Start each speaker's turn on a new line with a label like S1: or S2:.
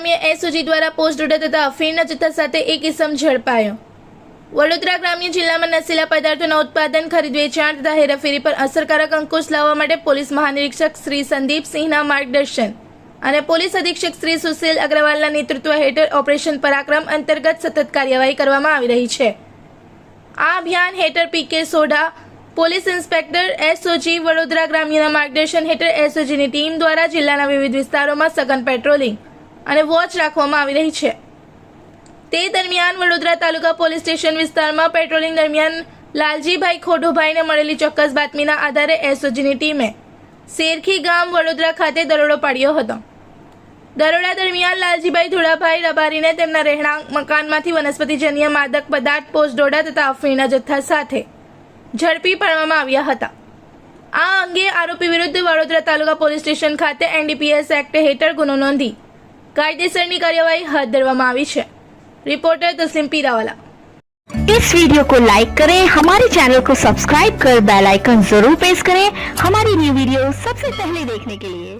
S1: ગ્રામ્ય એસઓજી દ્વારા post order તથા અફીણના જથ્થા સાથે એક ઇસમ ઝડપાયો। વડોદરા ગ્રામ્ય જિલ્લામાં નશીલા પદાર્થોના ઉત્પાદન, ખરીદ, વેચાણ તથા હેરાફેરી પર અસરકારક અંકુશ લાવવા માટે પોલીસ મહાનિરીક્ષક શ્રી સંદીપસિંહના માર્ગદર્શન અને પોલીસ અધિક્ષક શ્રી સુશીલ અગ્રવાલના નેતૃત્વ હેઠળ ઓપરેશન પરાક્રમ અંતર્ગત સતત કાર્યવાહી કરવામાં આવી રહી છે। આ અભિયાન હેઠળ PK Sodha, police inspector SOG Vadodara ગ્રામ્યના માર્ગદર્શન હેઠળ એસઓજીની ટીમ દ્વારા જિલ્લાના વિવિધ વિસ્તારોમાં સઘન પેટ્રોલિંગ અને વોચ રાખવામાં આવી રહી છે। તે દરમિયાન વડોદરા તાલુકા પોલીસ સ્ટેશન વિસ્તારમાં પેટ્રોલિંગ દરમિયાન લાલજીભાઈ ખોડુભાઈને મળેલી ચોક્કસ બાતમીના આધારે એસઓજીની ટીમે શેરખી ગામ વડોદરા ખાતે દરોડો પાડ્યો હતો। દરોડા દરમિયાન લાલજીભાઈ ધુળાભાઈ રબારીને તેમના રહેણાંક મકાનમાંથી વનસ્પતિજન્ય માદક પદાર્થ, પોસ્ટ ડોડા તથા અફીણના જથ્થા સાથે ઝડપી પાડવામાં આવ્યા હતા। આ અંગે આરોપી વિરુદ્ધ વડોદરા તાલુકા પોલીસ સ્ટેશન ખાતે એનડીપીએસ એક્ટ હેઠળ ગુનો નોંધી कायदेसर कार्यवाही हाथ धरवामां आवी छे। रिपोर्टर तस्लीम पीरावाला।
S2: इस वीडियो को लाइक करें, हमारे चैनल को सब्सक्राइब कर बेल आइकन जरूर प्रेस करें हमारी न्यू वीडियो सबसे पहले देखने के लिए।